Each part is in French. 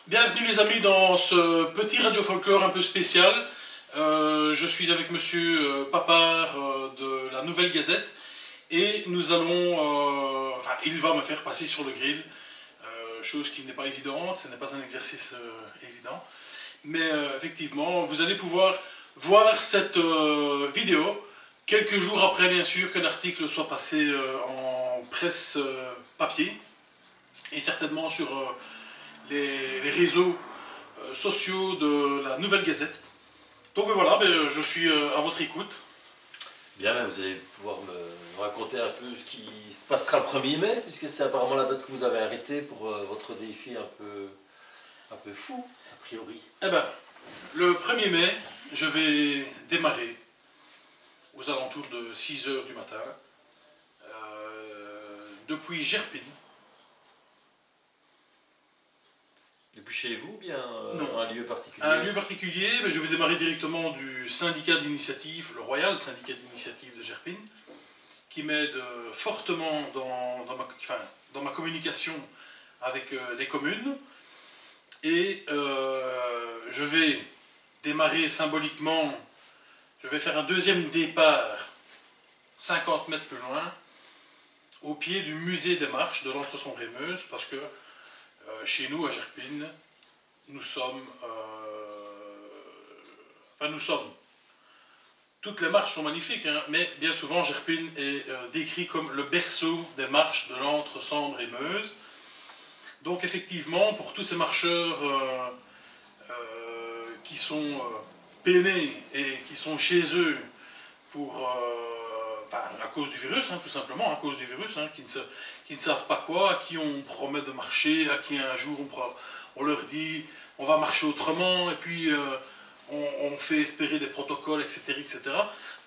Bienvenue les amis dans ce petit radio folklore un peu spécial. Je suis avec monsieur Papard de la Nouvelle Gazette et nous allons, il va me faire passer sur le grill, chose qui n'est pas évidente, ce n'est pas un exercice évident. Mais effectivement, vous allez pouvoir voir cette vidéo quelques jours après bien sûr que l'article soit passé en presse papier et certainement sur les réseaux sociaux de la Nouvelle Gazette. Donc voilà, je suis à votre écoute. Bien, vous allez pouvoir me raconter un peu ce qui se passera le 1er mai, puisque c'est apparemment la date que vous avez arrêtée pour votre défi un peu fou, a priori. Eh bien, le 1er mai, je vais démarrer aux alentours de 6 h du matin, depuis Gerpine. Depuis chez vous ou bien Non. un lieu particulier? Un lieu particulier, mais je vais démarrer directement du syndicat d'initiative, le Royal syndicat d'initiative de Gerpine, qui m'aide fortement dans ma communication avec les communes. Et je vais démarrer symboliquement, je vais faire un deuxième départ 50 mètres plus loin, au pied du musée des marches de l'Entre-Sombre-et-Meuse, parce que chez nous, à Gerpine, nous sommes... Toutes les marches sont magnifiques, hein, mais bien souvent, Gerpine est décrit comme le berceau des marches de l'Entre-Sambre-et-Meuse. Donc effectivement, pour tous ces marcheurs qui sont peinés et qui sont chez eux à cause du virus, hein, tout simplement, à cause du virus, hein, qui ne savent pas quoi, à qui on promet de marcher, à qui un jour on leur dit on va marcher autrement, et puis on fait espérer des protocoles, etc. etc.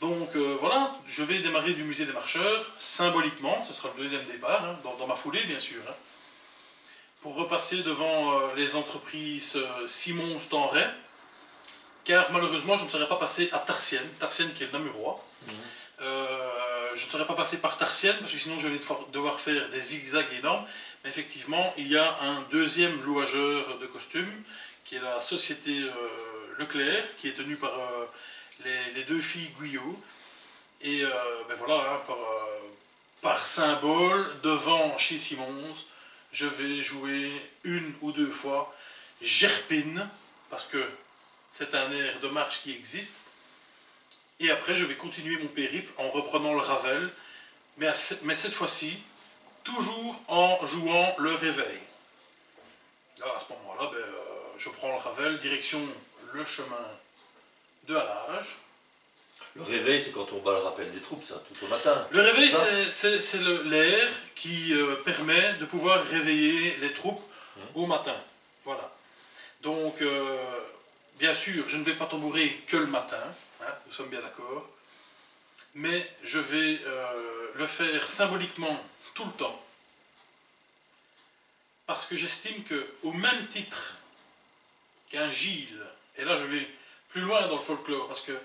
Donc voilà, je vais démarrer du musée des marcheurs, symboliquement, ce sera le deuxième départ, hein, dans ma foulée bien sûr, hein, pour repasser devant les entreprises Simon Stanray, car malheureusement je ne serai pas passé à Tarsienne qui est Namurois. Je ne serai pas passé par Tarsienne parce que sinon je vais devoir faire des zigzags énormes. Mais effectivement, il y a un deuxième louageur de costumes qui est la société Leclerc, qui est tenue par les deux filles Guyot. Et voilà, hein, par symbole, devant chez Simons, je vais jouer une ou deux fois Gerpine, parce que c'est un air de marche qui existe. Et après, je vais continuer mon périple en reprenant le Ravel, mais cette fois-ci, toujours en jouant le réveil. Là, à ce moment-là, je prends le Ravel, direction le chemin de Halage. Le réveil, c'est quand on bat le rappel des troupes, ça, tout au matin. Le réveil, c'est l'air qui permet de pouvoir réveiller les troupes au matin. Voilà. Donc, bien sûr, je ne vais pas tambourer que le matin. Hein, nous sommes bien d'accord, mais je vais le faire symboliquement tout le temps, parce que j'estime qu'au même titre qu'un Gilles, et là je vais plus loin dans le folklore, parce que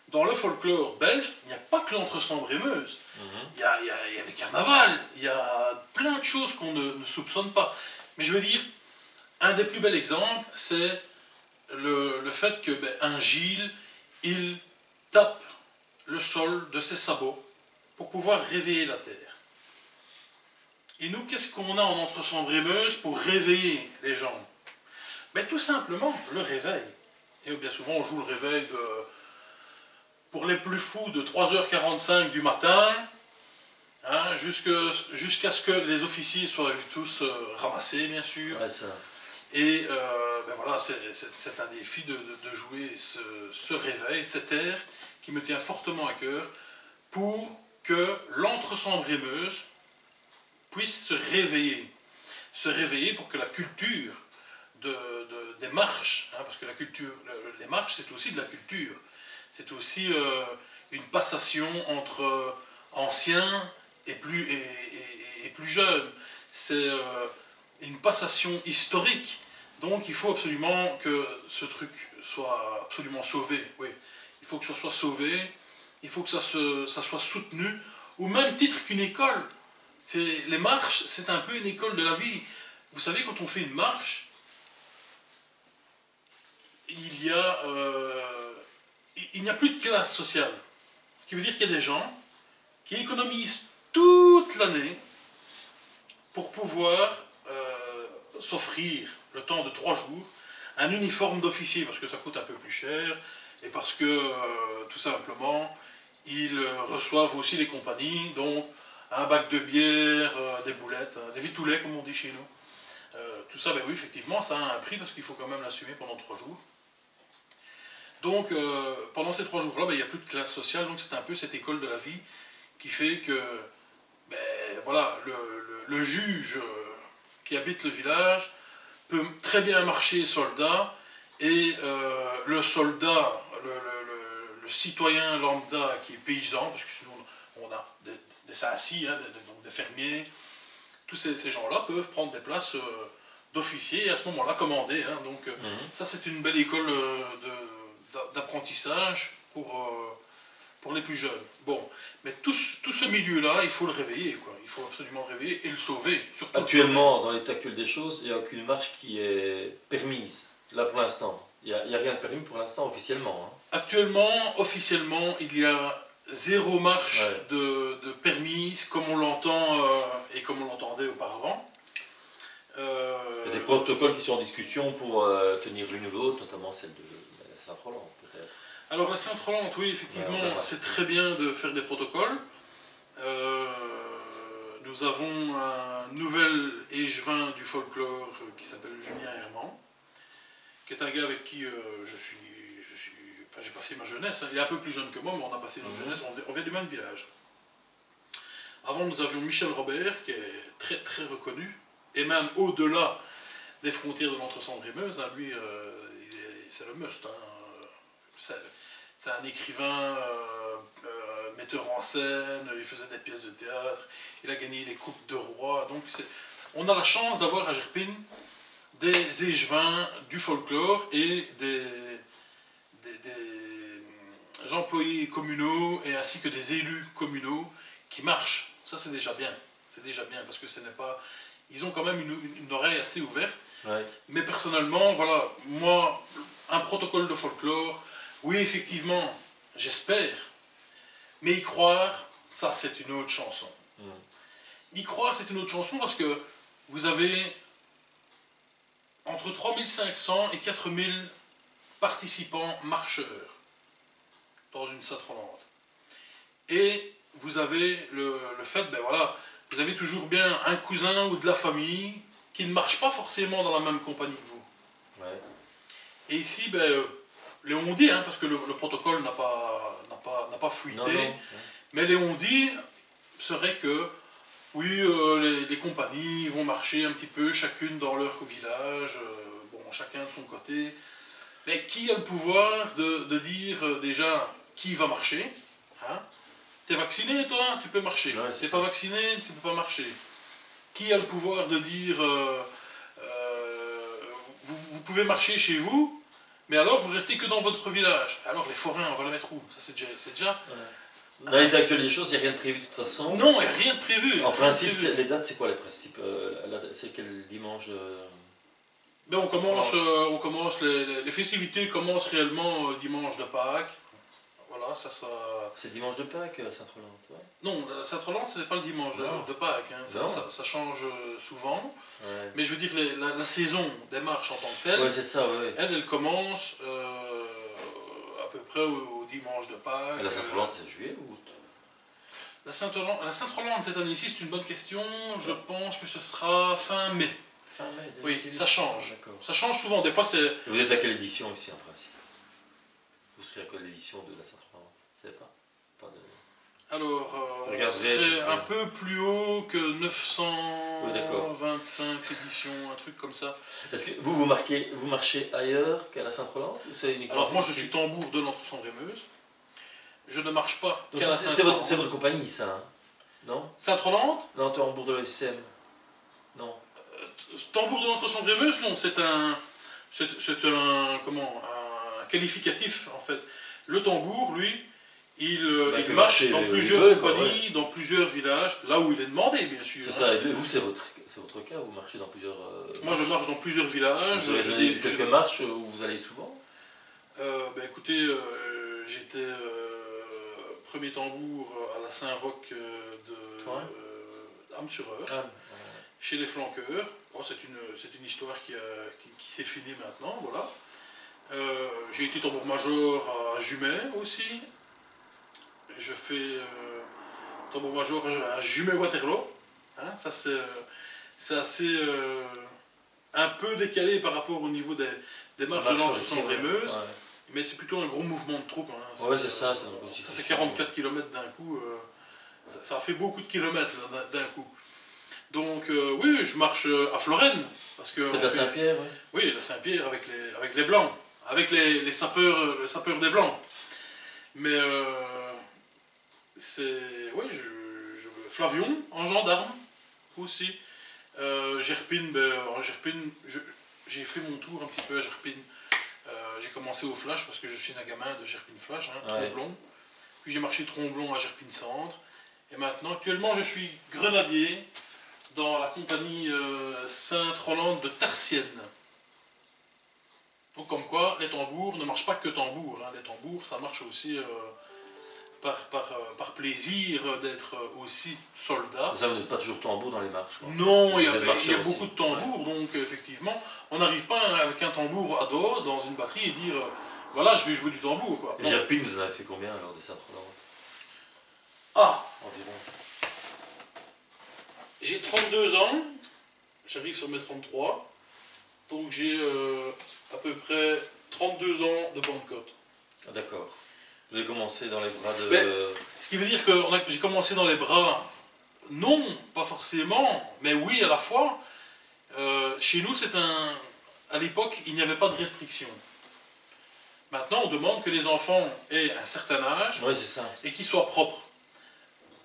dans le folklore belge, il n'y a pas que l'Entre-Sambre-et-Meuse, il y a des carnavals, il y a plein de choses qu'on ne soupçonne pas, mais je veux dire, un des plus bels exemples, c'est le fait que un Gilles, il tape le sol de ses sabots pour pouvoir réveiller la terre. Et nous, qu'est-ce qu'on a en Entre-Sambre-et-Meuse pour réveiller les gens? Tout simplement, le réveil. Et bien souvent, on joue le réveil pour les plus fous de 3 h 45 du matin, hein, jusqu'à ce que les officiers soient tous ramassés, bien sûr. Ouais, ça. Et voilà, c'est un défi de jouer ce réveil, cet air qui me tient fortement à cœur, pour que l'Entre-Sambre-et-Meuse puisse se réveiller pour que la culture des marches, hein, parce que les marches c'est aussi de la culture, c'est aussi une passation entre anciens et plus jeunes, c'est une passation historique. Donc il faut absolument que ce truc soit absolument sauvé. Oui, il faut que ça soit sauvé, il faut que ça soit soutenu, au même titre qu'une école. Les marches, c'est un peu une école de la vie. Vous savez, quand on fait une marche, il y a, il n'y a plus de classe sociale. Ce qui veut dire qu'il y a des gens qui économisent toute l'année pour pouvoir s'offrir le temps de 3 jours un uniforme d'officier, parce que ça coûte un peu plus cher, et parce que tout simplement, ils reçoivent aussi les compagnies, donc un bac de bière, des boulettes, des vitoulets comme on dit chez nous. Tout ça, ben oui, effectivement, ça a un prix, parce qu'il faut quand même l'assumer pendant 3 jours. Donc, pendant ces 3 jours-là, ben, il n'y a plus de classe sociale, donc c'est un peu cette école de la vie qui fait que, ben, voilà, le juge qui habite le village peut très bien marcher soldat, et le soldat, le citoyen lambda qui est paysan, parce que sinon on a des Saint-Cy, hein, donc des fermiers, tous ces gens-là peuvent prendre des places d'officiers et à ce moment-là commander. Hein, donc ça c'est une belle école d'apprentissage pour les plus jeunes. Bon, mais tout ce milieu-là, il faut le réveiller, quoi. Il faut absolument le réveiller et le sauver. Surtout actuellement, dans l'état actuel des choses, il n'y a aucune marche qui est permise, là pour l'instant. Il n'y a rien de permis pour l'instant officiellement. Hein. Actuellement, officiellement, il y a 0 marche de permise comme on l'entend et comme on l'entendait auparavant. Il y a des protocoles qui sont en discussion pour tenir l'une ou l'autre, notamment celle de Saint-Roland peut-être. Alors la Sainte-Rolande, oui, effectivement, c'est très bien de faire des protocoles. Nous avons un nouvel échevin du folklore qui s'appelle Julien Herman, qui est un gars avec qui j'ai passé ma jeunesse. Il est un peu plus jeune que moi, mais on a passé notre jeunesse, on vient du même village. Avant, nous avions Michel Robert, qui est très très reconnu, et même au-delà des frontières de l'Entre-Sambre-et-Meuse, hein, lui, c'est le must. Hein. C'est un écrivain, metteur en scène, il faisait des pièces de théâtre, il a gagné les coupes de roi. Donc on a la chance d'avoir à Gerpine des échevins du folklore et des employés communaux et ainsi que des élus communaux qui marchent. Ça c'est déjà bien. C'est déjà bien parce que ce n'est pas. Ils ont quand même une oreille assez ouverte. Ouais. Mais personnellement, voilà, moi, un protocole de folklore, oui, effectivement, j'espère. Mais y croire, ça c'est une autre chanson. Y croire, c'est une autre chanson parce que vous avez entre 3500 et 4000 participants marcheurs dans une Sainte-Rolande. Et vous avez le fait, ben voilà, vous avez toujours bien un cousin ou de la famille qui ne marche pas forcément dans la même compagnie que vous. Ouais. Et ici, ben, les on-dit, hein, parce que le protocole n'a pas fuité, Non. mais les on-dit serait que, oui, les compagnies vont marcher un petit peu, chacune dans leur village, bon, chacun de son côté. Mais qui a le pouvoir de dire déjà qui va marcher, hein? T'es vacciné, toi, tu peux marcher. Ouais, T'es pas vacciné, tu peux pas marcher. Qui a le pouvoir de dire vous pouvez marcher chez vous, mais alors vous restez que dans votre village. Alors les forains, on va la mettre où? Ça c'est déjà. Ouais. Dans l'état actuel des choses, il n'y a rien de prévu de toute façon. Non, il n'y a rien de prévu. En principe, les dates, c'est quoi les principes? C'est quel dimanche Ben, on commence les festivités commencent réellement dimanche de Pâques. Voilà, ça. C'est dimanche de Pâques, Sainte-Rolande, ouais. Non, Sainte-Rolande, ce n'est pas le dimanche de Pâques. Hein. Ça change souvent. Ouais. Mais je veux dire, la saison des marches en tant que telle, Ouais, c'est ça, ouais. elle commence à peu près au dimanche de Pâques. Et la Sainte-Rolande, c'est juillet ou août? La Sainte-Rolande, cette année-ci, c'est une bonne question. Je pense que ce sera fin mai. Fin mai, déjà. Oui, ça change. D'accord. Ça change souvent. Des fois, c'est. Et vous êtes à quelle édition ici, en principe? Vous serez à quelle édition de la Sainte-Rolande? Vous ne savez pas de... Alors, je c'est un peu plus haut que 925 oui, éditions, un truc comme ça. Est-ce que vous marchez ailleurs qu'à la Sainte-Rolande ou c'est uniquement... Alors moi je suis tambour de l'Entre-Sambre-et-Meuse. Je ne marche pas qu'à la Sainte-Rolande. C'est votre compagnie ça, hein? Non? Sainte-Rolande? Non, tambour de l'OSM. Non. Tambour de l'Entre-Sambre-et-Meuse, non, c'est un qualificatif en fait. Le tambour, lui, il marche dans plusieurs compagnies, dans plusieurs villages, là où il est demandé, bien sûr. C'est ça, et vous, c'est votre cas, vous marchez dans plusieurs... Moi, je marche dans plusieurs villages. Vous avez quelques marches où vous allez souvent? Écoutez, j'étais premier tambour à la Saint-Roch Ouais. d'Âme-sur-Eure, Ah, chez les flanqueurs. Bon, c'est une histoire qui s'est finie maintenant, voilà. J'ai été tambour-major à Jumet aussi. Je fais tambour-major à Jumet-Waterloo. Hein, ça c'est assez un peu décalé par rapport au niveau des marches de l'Entre-Sambre-et-Meuse. Ouais. Mais c'est plutôt un gros mouvement de troupes. Hein. Ouais, c'est ça. Ça, c'est 44 km d'un coup. Ça fait beaucoup de kilomètres là, d'un coup. Donc, oui, je marche à Florenne. Parce que Faites la Saint-Pierre, oui. Oui, la Saint-Pierre avec les Blancs. Avec les sapeurs des Blancs. Mais, c'est. Oui, Flavion, en gendarme aussi. Gerpine, en Gerpine, j'ai fait mon tour un petit peu à Gerpine. J'ai commencé au Flash parce que je suis un gamin de Gerpine Flash, hein, Tromblon. Puis j'ai marché Tromblon à Gerpine Centre. Et maintenant, actuellement, je suis grenadier dans la compagnie Sainte-Rolande de Tarsienne. Donc comme quoi, les tambours ne marchent pas que tambour. Hein. Les tambours, ça marche aussi par plaisir d'être aussi soldat. Ça, vous n'êtes pas toujours tambour dans les marches, quoi. Non, il y a beaucoup de tambours, donc effectivement, on n'arrive pas avec un tambour à dos dans une batterie et dire voilà, je vais jouer du tambour, quoi. Et Gerpine, vous en avez fait combien alors de Sainte-Rolande? Ah, environ. J'ai 32 ans, j'arrive sur mes 33, donc j'ai à peu près 32 ans de Pentecôte. Ah, d'accord. Vous avez commencé dans les bras de... Mais, ce qui veut dire que j'ai commencé dans les bras, non, pas forcément, mais oui à la fois. Chez nous, à l'époque, il n'y avait pas de restriction. Maintenant, on demande que les enfants aient un certain âge et qu'ils soient propres.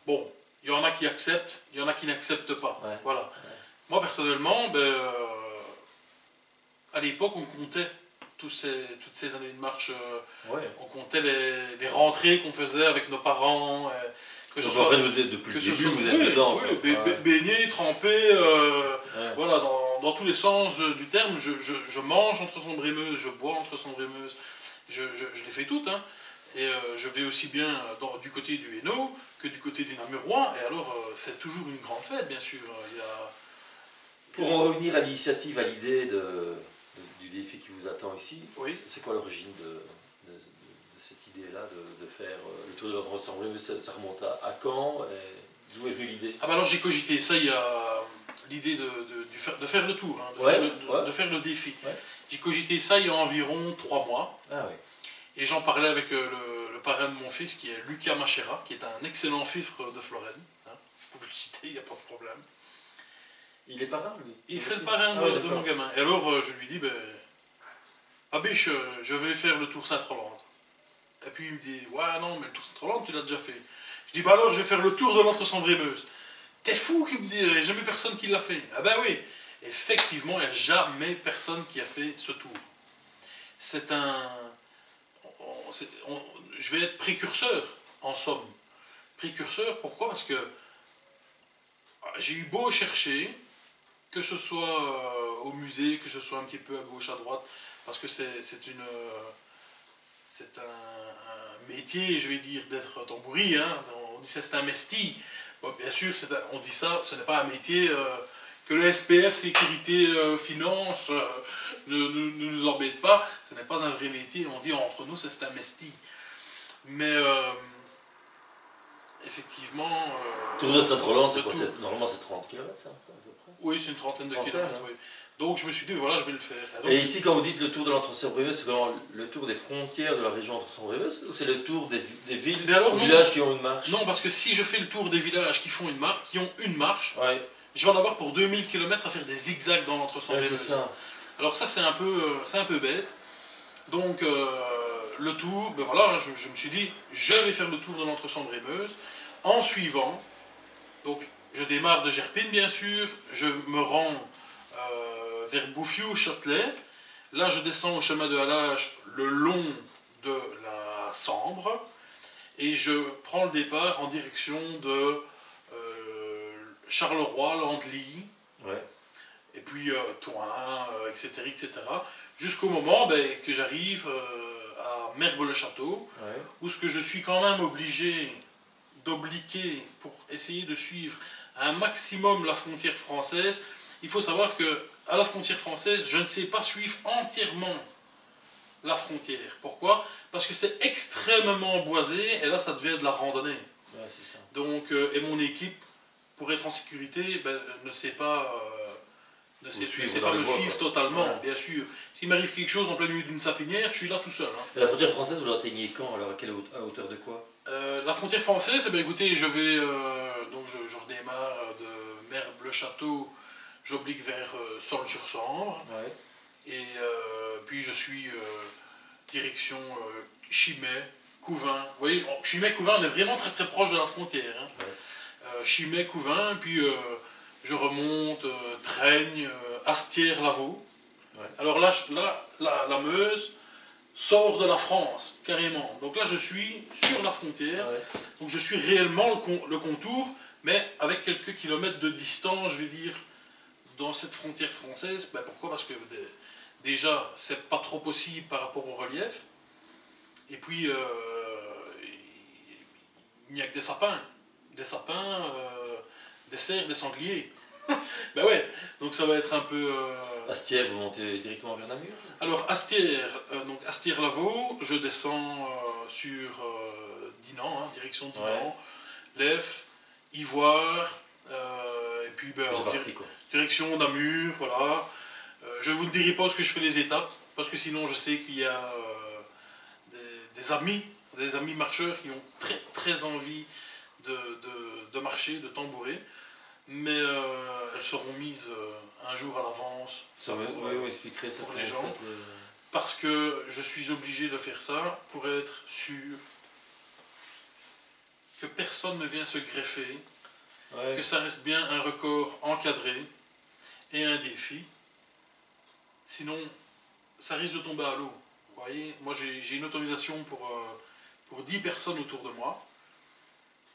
Bon, il y en a qui acceptent, il y en a qui n'acceptent pas. Ouais. Voilà. Ouais. Moi, personnellement, à l'époque, on comptait toutes ces années de marche. On comptait les rentrées qu'on faisait avec nos parents. Donc en fait, vous êtes depuis le début, vous êtes dedans. Oui, baigné, trempé, voilà, dans tous les sens du terme. Je mange entre Sombre-et-Meuse, je bois entre Sombre-et-Meuse. Je les fais toutes. Hein. Et je vais aussi bien du côté du Hainaut que du côté du Namurois. Et alors, c'est toujours une grande fête, bien sûr. Pour en revenir à l'initiative, à l'idée du défi qui vous attend ici, c'est quoi l'origine de cette idée-là de faire le tour de l'Entre-Sambre-et-Meuse? Ça remonte à quand? D'où est venue l'idée? Ah bah alors j'ai cogité ça, il y a l'idée de faire le tour, hein, de faire le défi. Ouais. J'ai cogité ça il y a environ 3 mois. Ah, oui. Et j'en parlais avec le parrain de mon fils, qui est Lucas Machera, qui est un excellent fifre de Florenne. Hein. Vous pouvez le citer, il n'y a pas de problème. Il est parrain, lui? Et c'est le parrain de mon gamin. Et alors je lui dis, Abiche, je vais faire le tour Sainte-Rolande. Et puis il me dit, ouais non, mais le tour Sainte-Rolande, tu l'as déjà fait. Je dis, alors je vais faire le tour de l'Entre-Sambre-et-Meuse. T'es fou, qui me dit, il n'y a jamais personne qui l'a fait. Ah ben oui, effectivement, il n'y a jamais personne qui a fait ce tour. C'est je vais être précurseur, en somme. Précurseur, pourquoi? Parce que j'ai eu beau chercher, que ce soit au musée, que ce soit un petit peu à gauche, à droite, parce que c'est un métier, je vais dire, d'être tambouri, hein. On dit ça, c'est un mesti. Bon, bien sûr, on dit ça, ce n'est pas un métier que le SPF, Sécurité, Finance, ne nous embête pas. Ce n'est pas un vrai métier, on dit entre nous, c'est un mesti. Mais effectivement... Tour de Sainte-Rolande, c'est quoi? Normalement, c'est 30 km, ça, à peu près. Oui, c'est une trentaine de kilomètres, oui. Donc je me suis dit, voilà, je vais le faire. Donc, et ici, quand vous dites le tour de l'Entre-Sambre-et-Meuse, c'est vraiment le tour des frontières de la région Entre-Sambre-et-Meuse, ou c'est le tour des villes, des villages qui ont une marche? Non, parce que si je fais le tour des villages qui ont une marche, je vais en avoir pour 2000 km à faire des zigzags dans l'Entre-Sambre-et-Meuse. C'est ça. Alors ça, c'est un peu bête. Donc le tour, voilà, je me suis dit, je vais faire le tour de l'Entre-Sambre-et-Meuse en suivant. Donc je démarre de Gerpine, bien sûr, je me rends vers Bouffiou, Châtelet. Là, je descends au chemin de halage le long de la Sambre et je prends le départ en direction de Charleroi, Landely, et puis Thoin, etc., etc., jusqu'au moment que j'arrive à Merbe-le-Château, Ouais. où ce que je suis quand même obligé d'obliquer pour essayer de suivre un maximum la frontière française. Il faut savoir que à la frontière française, je ne sais pas suivre entièrement la frontière. Pourquoi? Parce que c'est extrêmement boisé et là ça devient de la randonnée. Ouais, c'est ça. Donc, et mon équipe, pour être en sécurité, ben, ne sait pas, ne sait pas me suivre totalement, ouais. Bien sûr. S'il m'arrive quelque chose en plein milieu d'une sapinière, je suis là tout seul. Hein. Et la frontière française, vous l'atteignez quand? Alors à hauteur de quoi? La frontière française, eh bien, écoutez, je vais, donc je redémarre de Merbe-le-Château, j'oblique vers Solles-sur-Sambre, ouais. Et puis je suis direction Chimay, Couvain. Vous voyez, Chimay, Couvain, on est vraiment très très proche de la frontière. Hein. Ouais. Chimay, Couvain, puis je remonte Traigne, Astières, Lavaux. Ouais. Alors là, la Meuse sort de la France, carrément. Donc là, je suis sur la frontière. Ouais. Donc je suis réellement le contour, mais avec quelques kilomètres de distance, je vais dire, dans cette frontière française. Ben pourquoi? Parce que déjà, c'est pas trop possible par rapport au relief. Et puis, il n'y a que des sapins. Des sapins, des cerfs, des sangliers. Ben ouais, donc ça va être un peu... Astières, vous montez directement vers Namur? Alors, Astières, donc Astières-Lavaux, je descends sur Dinan, hein, direction Dinan, ouais. Lève, Ivoire, et puis ben, direction Namur, voilà. Je ne vous dirai pas où je fais les étapes, parce que sinon je sais qu'il y a des amis marcheurs qui ont très très envie de marcher, de tambourer, mais elles seront mises un jour à l'avance pour les gens, parce que je suis obligé de faire ça pour être sûr que personne ne vient se greffer, ouais. Que ça reste bien un record encadré et un défi. Sinon, ça risque de tomber à l'eau. Vous voyez, moi j'ai une autorisation pour 10 personnes autour de moi.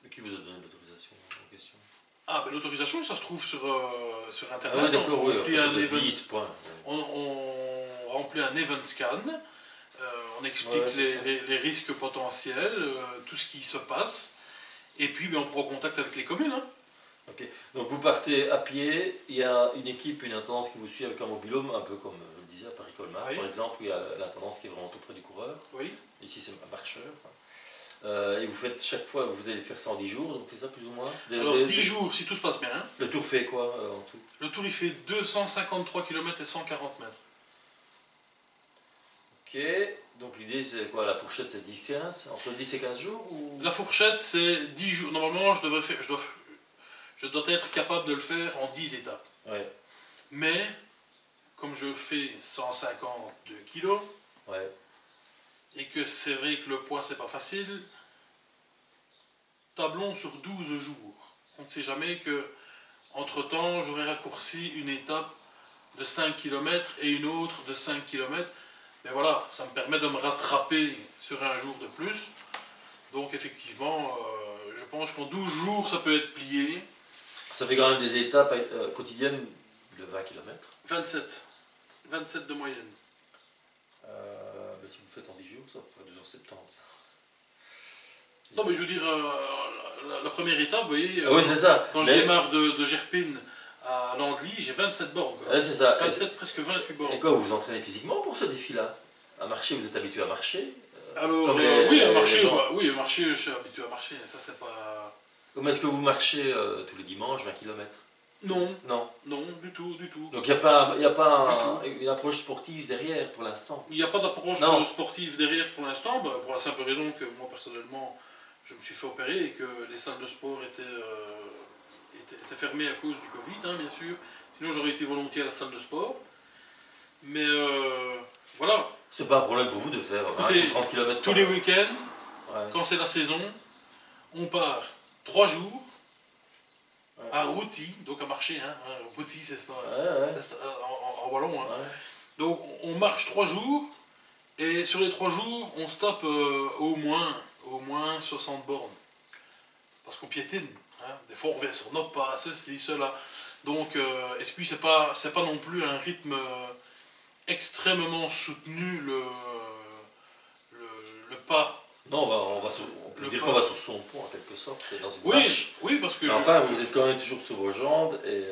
Mais qui vous a donné l'autorisation en question? Ah, ben l'autorisation, ça se trouve sur Internet. Ah, d'accord, oui. On remplit un event scan, on explique les risques potentiels, tout ce qui se passe, et puis ben, on prend contact avec les communes. Hein. Ok, donc vous partez à pied, il y a une équipe, une intendance qui vous suit avec un mobilhome, un peu comme je le disais à Paris-Colmar, oui. Par exemple, où il y a l'intendance qui est vraiment tout près du coureur. Oui. Ici c'est un marcheur. Et vous faites chaque fois, vous allez faire ça en 10 jours, donc c'est ça plus ou moins? Alors 10 jours si tout se passe bien. Hein. Le tour fait quoi en tout? Le tour il fait 253 km et 140 mètres. Ok, donc l'idée c'est quoi? La fourchette c'est 10-15, entre 10 et 15 jours ou... La fourchette c'est 10 jours, normalement je dois être capable de le faire en 10 étapes. Ouais. Mais, comme je fais 152 kilos, ouais. Et que c'est vrai que le poids c'est pas facile, tablons sur 12 jours. On ne sait jamais que, entre temps, j'aurai raccourci une étape de 5 km et une autre de 5 km. Mais voilà, ça me permet de me rattraper sur un jour de plus. Donc effectivement, je pense qu'en 12 jours ça peut être plié. Ça fait quand même des étapes quotidiennes de 20 km. 27. 27 de moyenne. Si vous faites en 10 jours, ça fait 2h70. Non mais je veux dire, la première étape, vous voyez, oui, c'est ça. Quand je démarre de Gerpine à Landly, j'ai 27 bornes. Ouais, c'est ça. 27, presque 28 bornes. Et quoi, vous vous entraînez physiquement pour ce défi-là? À marcher, vous êtes habitué à marcher? Alors, oui, à marcher, je suis habitué à marcher, ça c'est pas... Mais est-ce que vous marchez tous les dimanches 20 km? Non. Non. Non, du tout, du tout. Donc il n'y a pas une approche sportive derrière pour l'instant? Il n'y a pas d'approche sportive derrière pour l'instant, bah, pour la simple raison que moi personnellement, je me suis fait opérer et que les salles de sport étaient fermées à cause du Covid, hein, bien sûr. Sinon j'aurais été volontiers à la salle de sport. Mais voilà. C'est pas un problème pour vous de faire 30 km tous les week-ends, quand c'est la saison, on part 3 jours. À Routy, donc à marcher, hein. Routy c'est ça, en wallon. Hein. Ouais. Donc on marche 3 jours, et sur les 3 jours, on se tape au moins 60 bornes. Parce qu'on piétine, hein. Des fois on revient sur nos pas, ceci, cela. Donc, et puis c'est pas non plus un rythme extrêmement soutenu pas... Non, on peut dire qu'on va sur son pont en quelque sorte, dans une marche. Oui, parce que... Enfin, vous êtes quand même toujours sur vos jambes et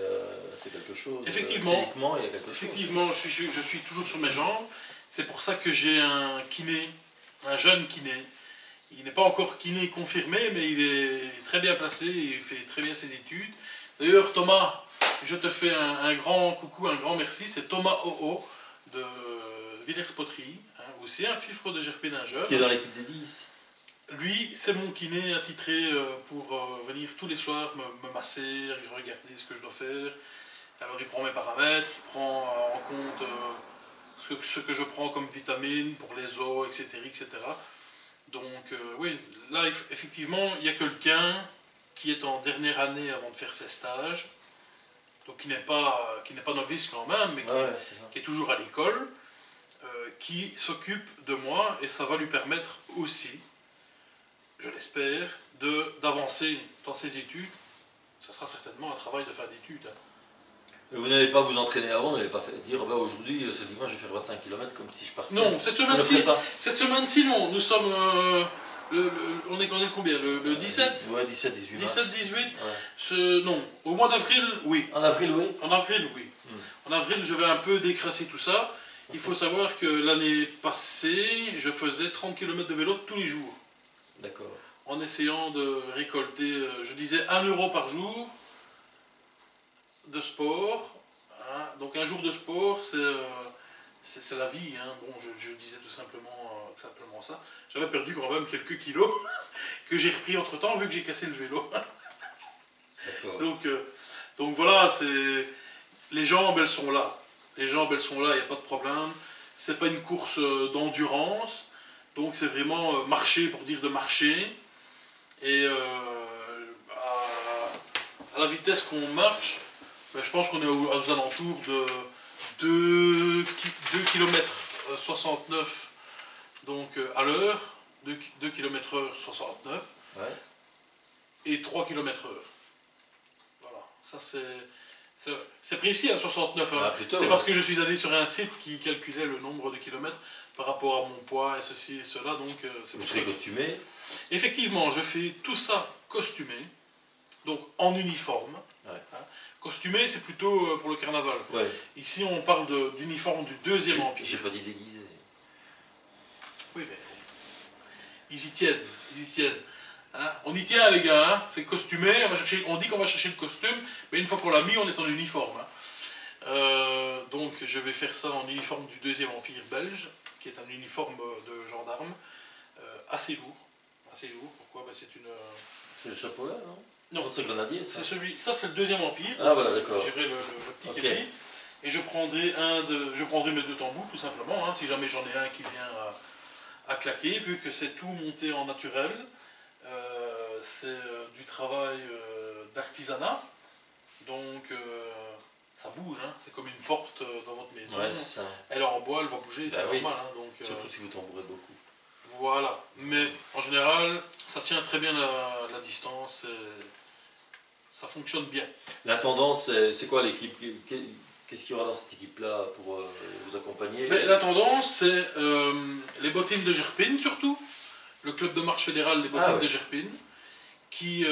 c'est quelque chose. Effectivement, physiquement, il y a quelque chose. Effectivement, je suis toujours sur mes jambes. C'est pour ça que j'ai un kiné, un jeune kiné. Il n'est pas encore kiné confirmé, mais il est très bien placé, il fait très bien ses études. D'ailleurs, Thomas, je te fais un grand coucou, un grand merci. C'est Thomas Oo de Villers-Poterie, hein, aussi un fifre de Gerpé-Ningeur. Qui est dans l'équipe des 10. Lui, c'est mon kiné attitré pour venir tous les soirs me masser, regarder ce que je dois faire. Alors il prend mes paramètres, il prend en compte ce que je prends comme vitamines pour les os, etc. etc. Donc oui, là effectivement, il y a quelqu'un qui est en dernière année avant de faire ses stages, donc qui n'est pas novice quand même, mais qui est toujours à l'école, qui s'occupe de moi, et ça va lui permettre aussi, je l'espère, d'avancer dans ses études. Ça sera certainement un travail de fin d'études. Et vous n'allez pas vous entraîner avant, vous n'allez pas dire bah, aujourd'hui, ce dimanche, je vais faire 25 km comme si je partais. Non, cette semaine-ci, non. Nous sommes. On est combien le 17 Ouais, 17-18 17-18 Non. Au mois d'avril, oui. En avril, oui. En avril, oui. En avril, je vais un peu décrasser tout ça. Il faut savoir que l'année passée, je faisais 30 km de vélo tous les jours. D'accord. En essayant de récolter, je disais 1 euro par jour de sport. Hein. Donc un jour de sport, c'est la vie. Hein. Bon, je disais tout simplement ça. J'avais perdu quand même quelques kilos que j'ai repris entre temps vu que j'ai cassé le vélo. Donc voilà, les jambes, elles sont là. Les jambes, elles sont là, il n'y a pas de problème. C'est pas une course d'endurance. Donc c'est vraiment marcher pour dire de marcher. Et à la vitesse qu'on marche, ben, je pense qu'on est aux alentours de 2 km 69 donc, à l'heure, 2 km h 69 et 3 km h. Voilà, ça c'est précis à 69. Hein. Ah, c'est parce que je suis allé sur un site qui calculait le nombre de kilomètres par rapport à mon poids et ceci et cela. Donc, vous serez costumé? Effectivement, je fais tout ça costumé, donc en uniforme. Hein. Costumé, c'est plutôt pour le carnaval. Ouais. Ici, on parle d'uniforme du Deuxième Empire. J'ai pas dit déguisé. Oui, mais ils y tiennent, Hein. On y tient, les gars, hein. C'est costumé, on dit qu'on va chercher le costume, mais une fois qu'on l'a mis, on est en uniforme. Hein. Donc, je vais faire ça en uniforme du Deuxième Empire belge, qui est un uniforme de gendarme, assez lourd. Assez lourd, pourquoi? Ben, c'est une... C'est le chapeau là, non? Non, c'est le grenadier, ça. Ça, c'est le Deuxième Empire. Ah, voilà, d'accord. J'irai le petit képi. Et je prendrai mes 2 tambours, tout simplement, hein, si jamais j'en ai un qui vient à claquer, vu que c'est tout monté en naturel. C'est du travail d'artisanat. Donc, ça bouge, hein, c'est comme une porte dans votre maison. Ouais, c'est ça. Elle est en bois, elle va bouger, c'est normal. Hein, donc, surtout si vous tambourez beaucoup. Voilà, mais en général, ça tient très bien la distance, et ça fonctionne bien. La tendance, c'est quoi l'équipe? Qu'est-ce qu'il y aura dans cette équipe-là pour vous accompagner? Mais la tendance, c'est les bottines de Gerpine surtout, le club de marche fédéral des bottines de Gerpine, qui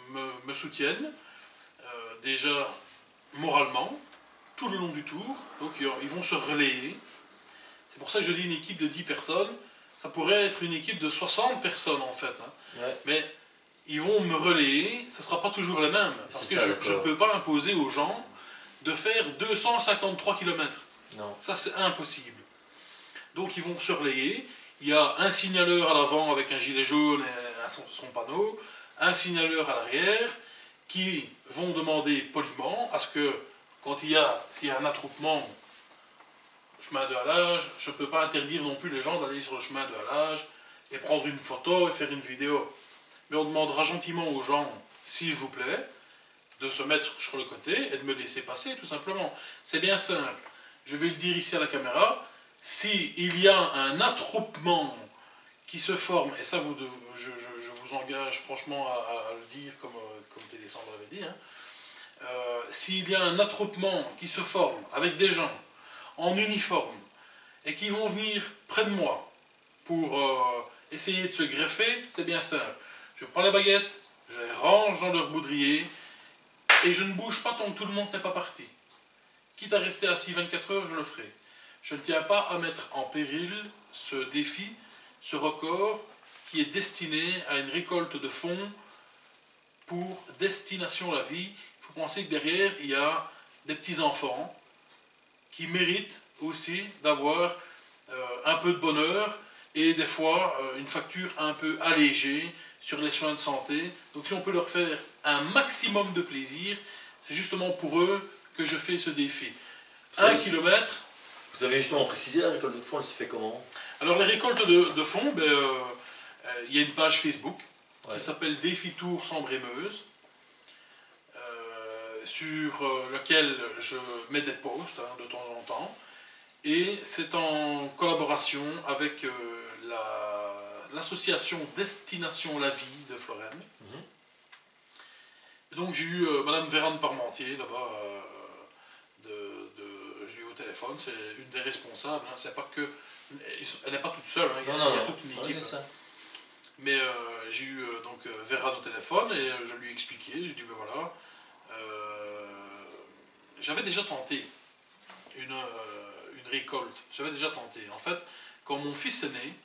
me soutiennent déjà moralement tout le long du tour, donc ils vont se relayer. C'est pour ça que je dis une équipe de 10 personnes. Ça pourrait être une équipe de 60 personnes en fait. Hein. Ouais. Mais ils vont me relayer, ce ne sera pas toujours les mêmes. Parce que je ne peux pas imposer aux gens de faire 253 km. Non. Ça, c'est impossible. Donc ils vont se relayer. Il y a un signaleur à l'avant avec un gilet jaune et son panneau, un signaleur à l'arrière, qui vont demander poliment à ce que, s'il y a un attroupement, chemin de halage, je ne peux pas interdire non plus les gens d'aller sur le chemin de halage et prendre une photo et faire une vidéo. Mais on demandera gentiment aux gens, s'il vous plaît, de se mettre sur le côté et de me laisser passer, tout simplement. C'est bien simple. Je vais le dire ici à la caméra, s'il y a un attroupement qui se forme, et ça je vous engage franchement à le dire comme Télésandre l'avait dit, hein, s'il y a un attroupement qui se forme avec des gens en uniforme et qui vont venir près de moi pour essayer de se greffer, c'est bien simple. Je prends les baguettes, je les range dans leur boudrier et je ne bouge pas tant que tout le monde n'est pas parti. Quitte à rester assis 24 heures, je le ferai. Je ne tiens pas à mettre en péril ce défi, ce record qui est destiné à une récolte de fonds pour Destination la Vie. Il faut penser que derrière, il y a des petits-enfants qui méritent aussi d'avoir un peu de bonheur et des fois une facture un peu allégée sur les soins de santé. Donc si on peut leur faire un maximum de plaisir, c'est justement pour eux que je fais ce défi. 1 kilomètre. Vous avez justement précisé, la récolte de fonds, elle se fait comment? Alors les récoltes de fonds, il y a une page Facebook qui s'appelle Défi Tour Sambre-et-Meuse, sur lequel je mets des posts de temps en temps. Et c'est en collaboration avec l'association Destination la Vie de Florenne. Et donc j'ai eu Madame Vérane Parmentier là-bas, je l'ai eu au téléphone, c'est une des responsables, c'est pas que, elle n'est pas toute seule, il y a toute une équipe. Mais j'ai eu donc Vérane au téléphone et je lui ai expliqué, je lui ai dit ben voilà, j'avais déjà tenté une récolte, j'avais déjà tenté. En fait, quand mon fils est né,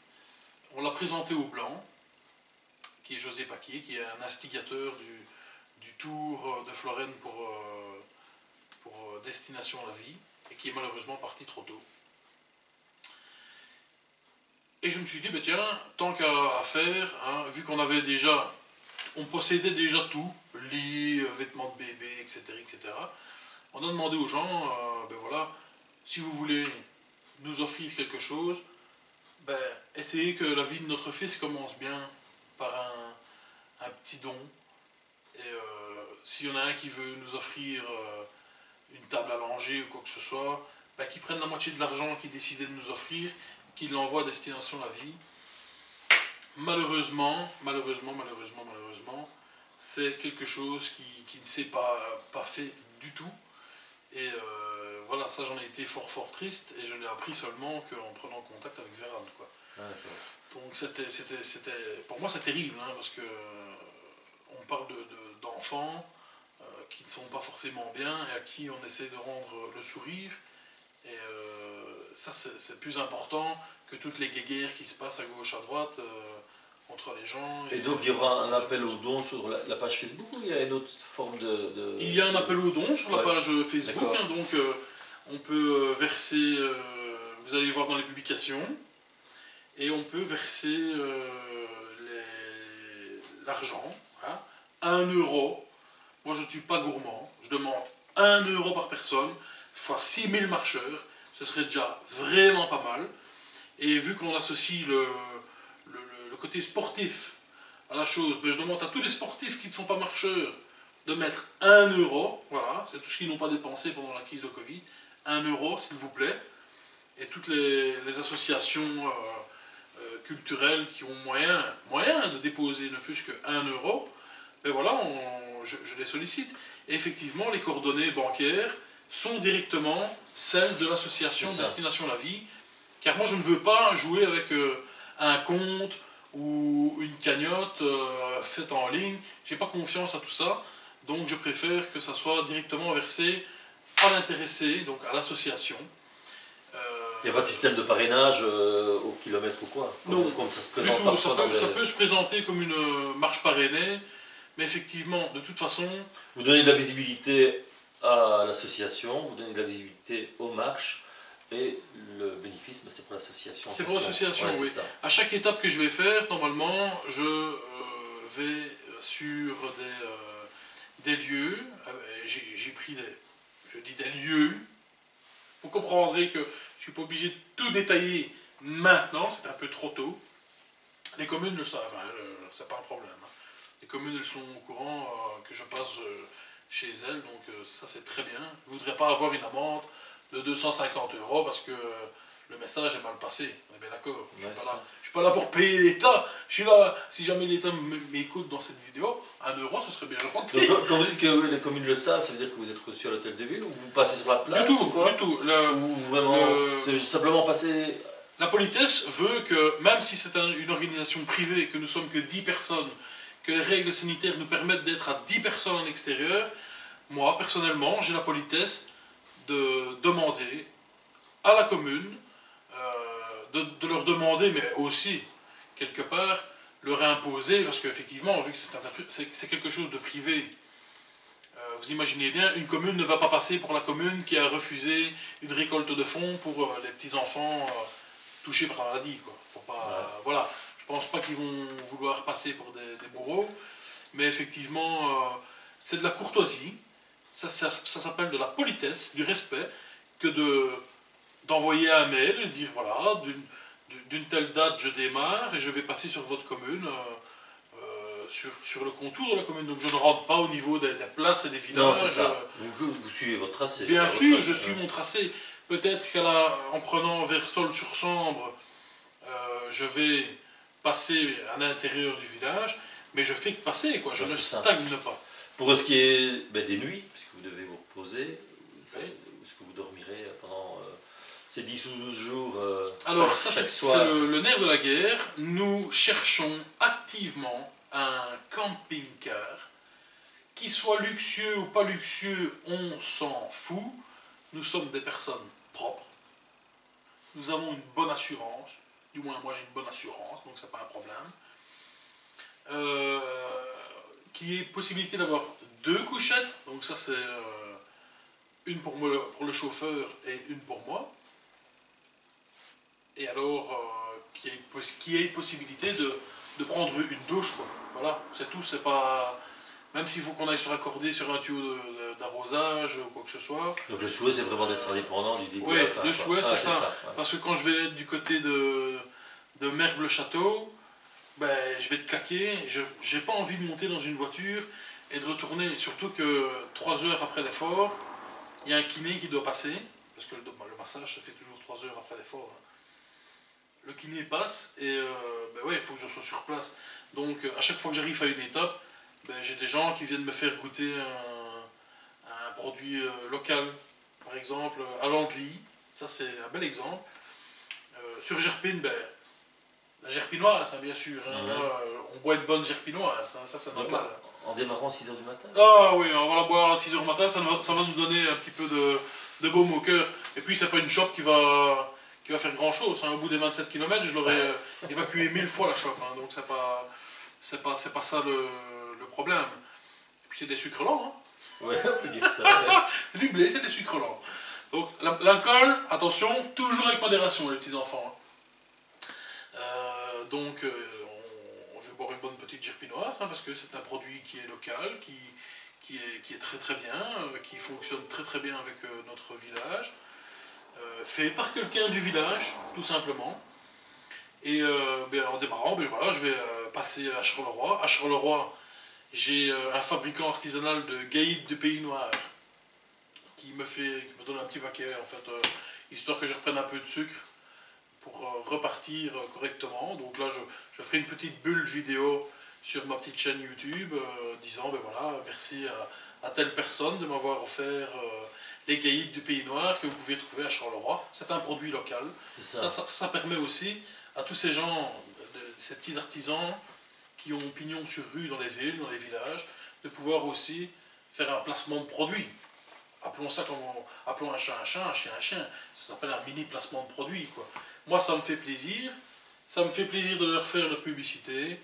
on l'a présenté au Blanc, qui est José Paquier, qui est un instigateur du Tour de Florenne pour Destination la Vie, et qui est malheureusement parti trop tôt. Et je me suis dit, ben tiens, tant qu'à faire, vu qu'on avait déjà, on possédait déjà tout, lit, vêtements de bébé, etc., etc., on a demandé aux gens, ben voilà, si vous voulez nous offrir quelque chose, ben, essayez que la vie de notre fils commence bien par un petit don. Et s'il y en a un qui veut nous offrir une table à langer ou quoi que ce soit, ben, qu'il prenne la moitié de l'argent qu'il décidait de nous offrir, qu'il l'envoie à Destination la Vie. Malheureusement, c'est quelque chose qui ne s'est pas fait du tout. Et voilà, ça j'en ai été fort triste et je l'ai appris seulement qu'en prenant contact avec Vérane, quoi. Donc pour moi c'est terrible, parce que on parle d'enfants qui ne sont pas forcément bien et à qui on essaie de rendre le sourire. Et ça c'est plus important que toutes les guéguerres qui se passent à gauche, à droite, entre les gens. Et donc il y aura un appel aux dons sur la page Facebook ou il y a une autre forme de... Il y a un appel aux dons sur la page Facebook, donc on peut verser, vous allez voir dans les publications, et on peut verser l'argent, 1 €. Moi je ne suis pas gourmand, je demande 1 € par personne, fois 6000 marcheurs, ce serait déjà vraiment pas mal. Et vu qu'on associe le côté sportif à la chose, ben je demande à tous les sportifs qui ne sont pas marcheurs de mettre 1 €, voilà, c'est tout ce qu'ils n'ont pas dépensé pendant la crise de Covid, 1 € s'il vous plaît, et toutes les associations culturelles qui ont moyen de déposer ne fût-ce que 1 €, ben voilà, je les sollicite. Et effectivement, les coordonnées bancaires sont directement celles de l'association Destination la Vie, car moi je ne veux pas jouer avec un compte ou une cagnotte faite en ligne, j'ai pas confiance à tout ça, donc je préfère que ça soit directement versé à l'intéressé, donc à l'association. Il n'y a pas de système de parrainage au kilomètre ou quoi? Non, comme ça se présente du tout, ça peut se présenter comme une marche parrainée, mais effectivement, de toute façon... Vous donnez de la visibilité à l'association, vous donnez de la visibilité aux marches, et le bénéfice, c'est pour l'association. C'est pour l'association, oui. À chaque étape que je vais faire, normalement, je vais sur des lieux. J'ai pris des lieux. Vous comprendrez que je ne suis pas obligé de tout détailler maintenant, c'est un peu trop tôt. Les communes le savent, c'est pas un problème. Les communes, elles sont au courant que je passe chez elles, donc ça c'est très bien. Je ne voudrais pas avoir une amende de 250 € parce que le message est mal passé, on est bien d'accord. Je ne suis pas là pour payer l'État, je suis là, si jamais l'État m'écoute dans cette vidéo, 1 €, ce serait bien gentil. Donc, quand vous dites que les communes le savent, ça veut dire que vous êtes reçu à l'hôtel de ville ou vous passez sur la place? Du tout, du tout. Ou vraiment, c'est simplement passer La politesse veut que, même si c'est une organisation privée, que nous sommes que 10 personnes, que les règles sanitaires nous permettent d'être à 10 personnes à l'extérieur, moi, personnellement, j'ai la politesse de demander à la commune, de leur demander, mais aussi, quelque part, leur imposer, parce qu'effectivement, vu que c'est quelque chose de privé, vous imaginez bien, une commune ne va pas passer pour la commune qui a refusé une récolte de fonds pour les petits-enfants touchés par la maladie, quoi. Faut pas, voilà, je pense pas qu'ils vont vouloir passer pour des bourreaux, mais effectivement, c'est de la courtoisie, ça s'appelle de la politesse, du respect, que d'envoyer un mail et dire, voilà, d'une telle date je démarre et je vais passer sur votre commune, sur le contour de la commune. Donc je ne rentre pas au niveau des places et des villages. Non, c'est ça. Vous suivez votre tracé. Bien sûr, je suis mon tracé. Peut-être qu'en prenant vers Saulnes-sur-Sambre, je vais passer à l'intérieur du village, mais je fais que passer, quoi. Je ne stagne pas. Pour ce qui est des nuits, puisque vous devez vous reposer, est-ce que vous dormirez pendant ces 10 ou 12 jours Alors, ça, c'est le nerf de la guerre. Nous cherchons activement un camping-car, qui soit luxueux ou pas luxueux, on s'en fout. Nous sommes des personnes propres. Nous avons une bonne assurance. Du moins, moi, j'ai une bonne assurance, donc c'est pas un problème. Qui est possibilité d'avoir 2 couchettes. Donc ça, c'est une pour le chauffeur et une pour moi. Et alors, qui ait possibilité de prendre une douche, quoi. Voilà, c'est tout, c'est pas... Même s'il faut qu'on aille se raccorder sur un tuyau d'arrosage ou quoi que ce soit. Donc le souhait, c'est vraiment d'être indépendant du début à la fin. Oui, le souhait, c'est ça. Ouais. Parce que quand je vais être du côté de Mergue-le-Château, ben, je vais te claquer, j'ai pas envie de monter dans une voiture et de retourner, surtout que 3 heures après l'effort, il y a un kiné qui doit passer, parce que le massage se fait toujours 3 heures après l'effort. Le kiné passe et ben ouais, il faut que je sois sur place. Donc à chaque fois que j'arrive à une étape, ben, j'ai des gens qui viennent me faire goûter un produit local. Par exemple, à Landly, ça c'est un bel exemple. Sur Gerpine, ben, la gerpinoise, hein, bien sûr. Hein, là, on boit une bonne gerpinoise, hein, ça c'est normal. En démarrant à 6 h du matin? Ah oui, on va la boire à 6 h du matin, ça va nous donner un petit peu de baume au cœur. Et puis c'est pas une chope qui va faire grand chose. Hein. Au bout des 27 km, je l'aurais évacué 1000 fois la chope. Hein. Donc c'est pas ça le problème. Et puis c'est des sucres lents. Hein. Ouais, on peut dire ça. Ouais. C'est du blé, c'est des sucres lents. Donc l'alcool, attention, toujours avec modération les petits enfants. Donc je vais boire une bonne petite gerpinoise, hein, parce que c'est un produit qui est local, qui est très très bien, qui fonctionne très très bien avec notre village, fait par quelqu'un du village, tout simplement. Et en démarrant, voilà, je vais passer à Charleroi. À Charleroi, j'ai un fabricant artisanal de gaïdes de Pays Noir qui me donne un petit paquet, en fait, histoire que je reprenne un peu de sucre pour repartir correctement. Donc là, je ferai une petite bulle vidéo sur ma petite chaîne YouTube, disant, ben voilà, merci à telle personne de m'avoir offert les gaïdes du Pays Noir que vous pouvez trouver à Charleroi. C'est un produit local. Ça permet aussi à tous ces gens, ces petits artisans qui ont pignon sur rue dans les villes, dans les villages, de pouvoir aussi faire un placement de produit. Appelons ça appelons un chat un chat, un chien un chien. Ça s'appelle un mini placement de produit, quoi. Moi, ça me fait plaisir. Ça me fait plaisir de leur faire leur publicité.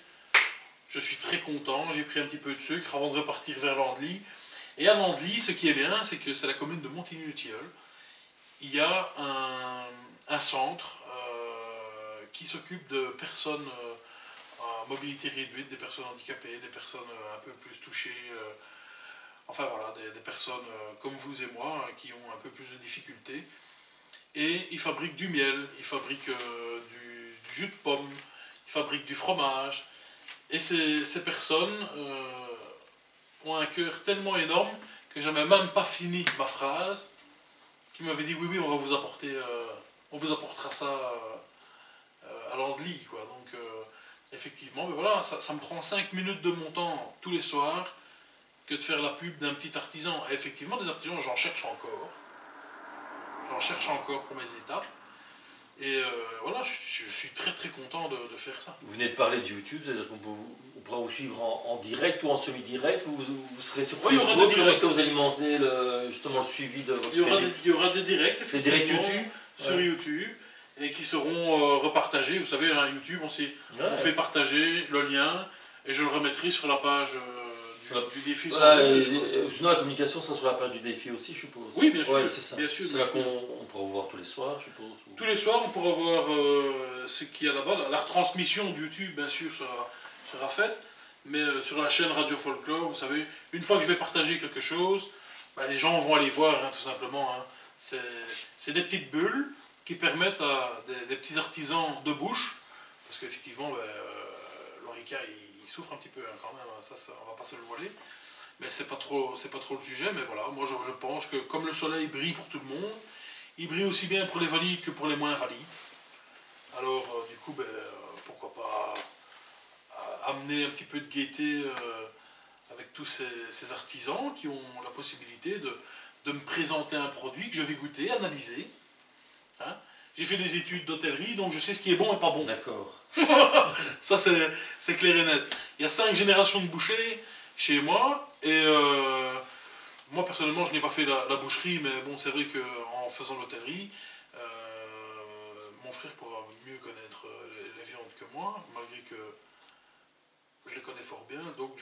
Je suis très content. J'ai pris un petit peu de sucre avant de repartir vers Landly. Et à Landly, ce qui est bien, c'est que c'est la commune de Montigny-le-Tilleul. Il y a un centre qui s'occupe de personnes à mobilité réduite, des personnes handicapées, des personnes un peu plus touchées. Enfin voilà, des personnes comme vous et moi qui ont un peu plus de difficultés. Et ils fabriquent du miel, ils fabriquent du jus de pomme, ils fabriquent du fromage. Et ces personnes ont un cœur tellement énorme que je n'avais même pas fini ma phrase, qui m'avait dit oui, on va vous apporter, on vous apportera ça à Landly, quoi. Donc effectivement, ben voilà, ça me prend 5 minutes de mon temps tous les soirs que de faire la pub d'un petit artisan. Et effectivement, des artisans, j'en cherche encore. J'en cherche encore pour mes étapes. Et voilà, je suis très très content de faire ça. Vous venez de parler de YouTube, c'est-à-dire qu'on pourra vous suivre en direct ou en semi-direct, ou vous serez sur Facebook, comment est-ce que vous alimentez justement le suivi de votre il y aura des directs, effectivement, des directs YouTube sur YouTube, et qui seront repartagés. Vous savez, hein, YouTube, on fait partager le lien, et je le remettrai sur la page du défi. Sinon, la communication sera sur la page du défi aussi, je suppose. Oui, bien sûr. Ouais, c'est ça. C'est là qu'on pourra vous voir tous les soirs, je suppose. Tous les soirs, on pourra voir ce qu'il y a là-bas. La retransmission de YouTube, bien sûr, sera faite. Mais sur la chaîne Radio Folklore, vous savez, une fois que je vais partager quelque chose, bah, les gens vont aller voir, hein, tout simplement. Hein. C'est des petites bulles qui permettent à des petits artisans de bouche, parce qu'effectivement, l'orica, il souffre un petit peu hein, quand même, ça, on va pas se le voiler. Mais c'est pas trop le sujet, mais voilà, moi je pense que comme le soleil brille pour tout le monde, il brille aussi bien pour les valides que pour les moins valides. Alors du coup, pourquoi pas amener un petit peu de gaieté avec tous ces artisans qui ont la possibilité de me présenter un produit que je vais goûter, analyser. Hein. J'ai fait des études d'hôtellerie, donc je sais ce qui est bon et pas bon. D'accord. Ça, c'est clair et net. Il y a 5 générations de bouchers chez moi, et moi, personnellement, je n'ai pas fait la boucherie, mais bon, c'est vrai qu'en faisant l'hôtellerie, mon frère pourra mieux connaître les viandes que moi, malgré que je les connais fort bien, donc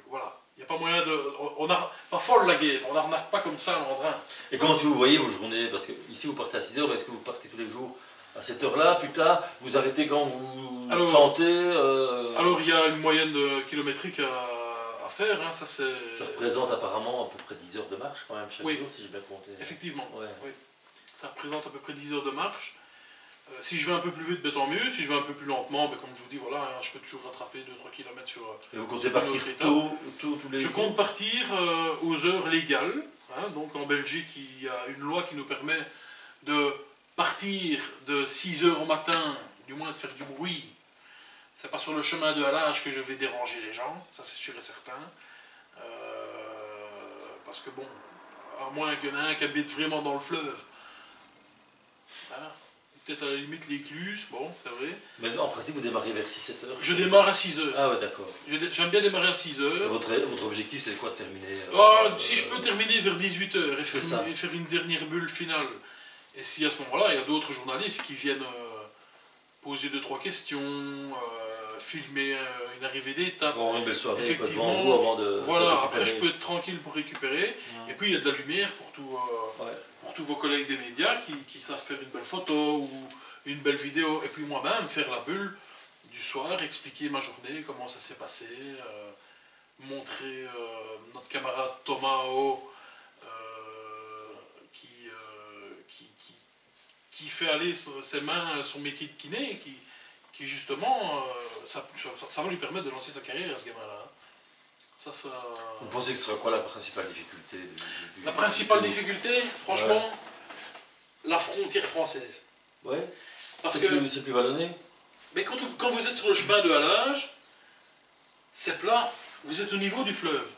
voilà. Il n'y a pas moyen de... On n'a pas folle la guerre, on n'arnaque pas comme ça en train. Et comment vous voyez vos journées? Parce que ici vous partez à 6h, est-ce que vous partez tous les jours à cette heure-là, plus tard? Vous arrêtez quand vous sentez Alors il y a une moyenne kilométrique à faire, hein, ça c'est... Ça représente apparemment à peu près 10 heures de marche quand même chaque jour, si j'ai bien compté. Effectivement, ouais. Oui. Ça représente à peu près 10 heures de marche. Si je vais un peu plus vite, tant mieux. Si je vais un peu plus lentement, comme je vous dis, voilà, hein, je peux toujours rattraper 2-3 km sur... Et vous comptez partir tôt tous les jours? Je compte partir aux heures légales. Hein, donc en Belgique, il y a une loi qui nous permet de partir de 6 heures au matin, du moins de faire du bruit. C'est pas sur le chemin de halage que je vais déranger les gens, ça c'est sûr et certain. Parce que bon, à moins qu'il y en ait un qui habite vraiment dans le fleuve. Hein, peut-être à la limite l'écluse, bon, c'est vrai. Mais en principe, vous démarrez vers 6-7 heures? Je démarre à 6 heures. Ah ouais, d'accord. J'aime bien démarrer à 6 heures. Votre objectif, c'est quoi de terminer si je peux terminer vers 18 heures et faire une dernière bulle finale. Et si à ce moment-là, il y a d'autres journalistes qui viennent poser 2-3 questions, filmer une arrivée d'étape. Pour une belle soirée, effectivement, devant vous avant de voilà, après je peux être tranquille pour récupérer. Et puis il y a de la lumière pour tous vos collègues des médias qui savent faire une belle photo ou une belle vidéo. Et puis moi-même, faire la bulle du soir, expliquer ma journée, comment ça s'est passé, montrer notre camarade Thomas O, qui fait aller ses mains, son métier de kiné, qui justement, ça va lui permettre de lancer sa carrière à ce gamin-là. Vous pensez que ce sera quoi la principale difficulté La principale difficulté, franchement, la frontière française. Ouais. Parce que c'est plus vallonné. Mais quand vous êtes sur le chemin de halage, c'est plat, vous êtes au niveau du fleuve.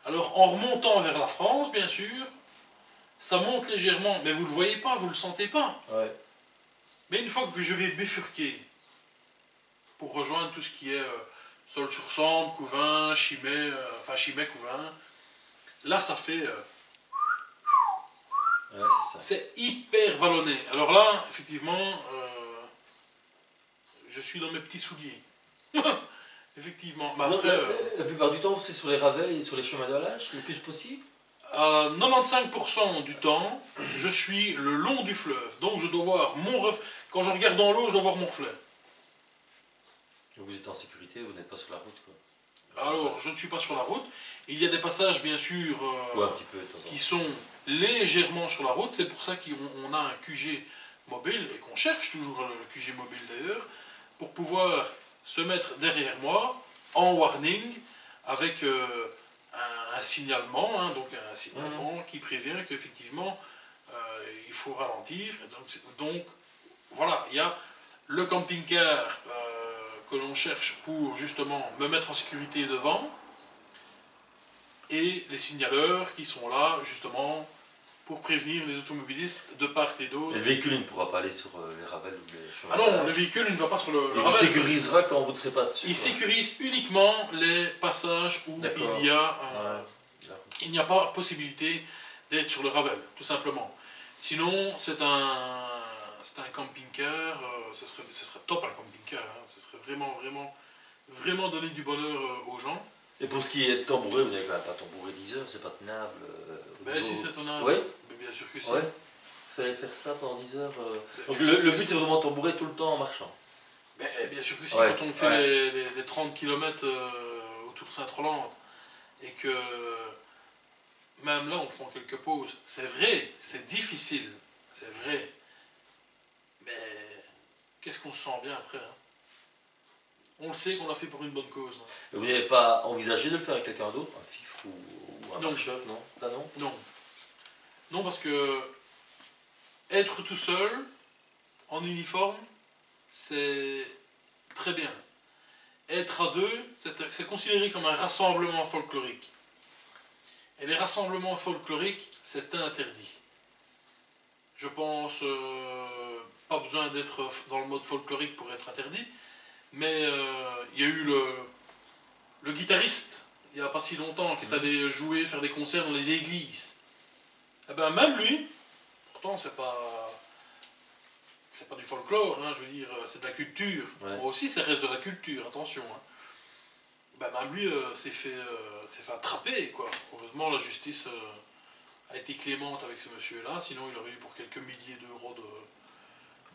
Alors en remontant vers la France, bien sûr, ça monte légèrement, mais vous ne le voyez pas, vous ne le sentez pas. Ouais. Mais une fois que je vais bifurquer, pour rejoindre tout ce qui est Sol-sur-Sambre, Couvain, Chimay, Chimay, Couvain, là ça fait... c'est hyper vallonné. Alors là, effectivement, je suis dans mes petits souliers. Effectivement. La plupart du temps, c'est sur les ravels et sur les chemins de halage, le plus possible? 95% du temps, je suis le long du fleuve. Donc je dois voir mon reflet. Quand je regarde dans l'eau, je dois voir mon reflet. Vous êtes en sécurité, vous n'êtes pas sur la route, quoi. Alors, je ne suis pas sur la route. Il y a des passages, bien sûr, un petit peu, qui sont légèrement sur la route. C'est pour ça qu'on a un QG mobile, et qu'on cherche toujours le QG mobile d'ailleurs, pour pouvoir se mettre derrière moi, en warning, avec un signalement, hein, donc un signalement qui prévient qu'effectivement, il faut ralentir. Donc voilà, il y a le camping-car que l'on cherche pour justement me mettre en sécurité devant, et les signaleurs qui sont là justement pour prévenir les automobilistes de part et d'autre. Le véhicule il ne pourra pas aller sur les ravels ou les chemins. Ah non, le véhicule ne va pas sur le ravel. Il sécurisera quand vous ne serez pas dessus. Il sécurise uniquement les passages où il n'y a pas possibilité d'être sur le ravel, tout simplement. Sinon, c'est un camping-car, ce serait top un camping-car, hein. Ce serait vraiment donner du bonheur aux gens. Et pour ce qui est de tambourer, vous n'avez quand même pas tambouré 10 heures, c'est pas tenable. Ben si, c'est tenable. Oui. Bien sûr que si. Ouais. Vous savez faire ça pendant 10 heures Donc le but c'est vraiment tambourer tout le temps en marchant. Ben, bien sûr que si, quand on fait les 30 km autour Sainte-Rolande et que même là on prend quelques pauses, c'est vrai, c'est difficile, c'est vrai, mais qu'est-ce qu'on se sent bien après, hein. On le sait qu'on l'a fait pour une bonne cause. Hein. Vous n'avez pas envisagé de le faire avec quelqu'un d'autre, un fifre ou un pare-choc, non? Ça non? Non. Non, parce que être tout seul, en uniforme, c'est très bien. Être à deux, c'est considéré comme un rassemblement folklorique. Et les rassemblements folkloriques, c'est interdit. Je pense, pas besoin d'être dans le mode folklorique pour être interdit, mais il y a eu le guitariste, il n'y a pas si longtemps, qui est allé jouer, faire des concerts dans les églises. Et ben même lui, pourtant c'est pas du folklore, hein, je veux dire, c'est de la culture. Ouais. Moi aussi, ça reste de la culture, attention. Hein. Ben même lui s'est fait attraper, quoi. Heureusement, la justice a été clémente avec ce monsieur-là, sinon il aurait eu pour quelques milliers d'euros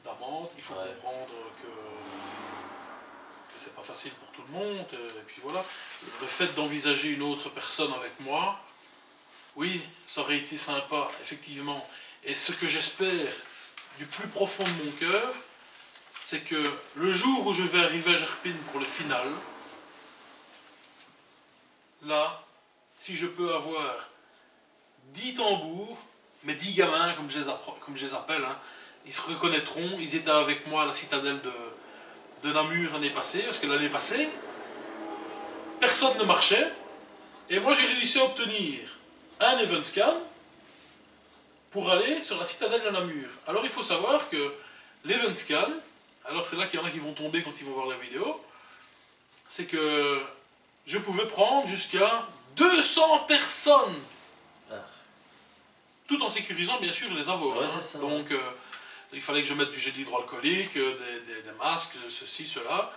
d'amende. Il faut comprendre que c'est pas facile pour tout le monde, et puis voilà. Le fait d'envisager une autre personne avec moi, oui, ça aurait été sympa, effectivement. Et ce que j'espère du plus profond de mon cœur, c'est que le jour où je vais arriver à Gerpine pour le final, là, si je peux avoir 10 tambours, mais 10 gamins, comme je les appelle, hein, ils se reconnaîtront, ils étaient avec moi à la citadelle de Namur l'année passée, parce que l'année passée, personne ne marchait, et moi j'ai réussi à obtenir un event scan pour aller sur la citadelle de Namur. Alors il faut savoir que l'event scan, alors c'est là qu'il y en a qui vont tomber quand ils vont voir la vidéo, c'est que je pouvais prendre jusqu'à 200 personnes, tout en sécurisant bien sûr les abords. Ouais, hein. Donc il fallait que je mette du gel hydroalcoolique, des masques, ceci, cela.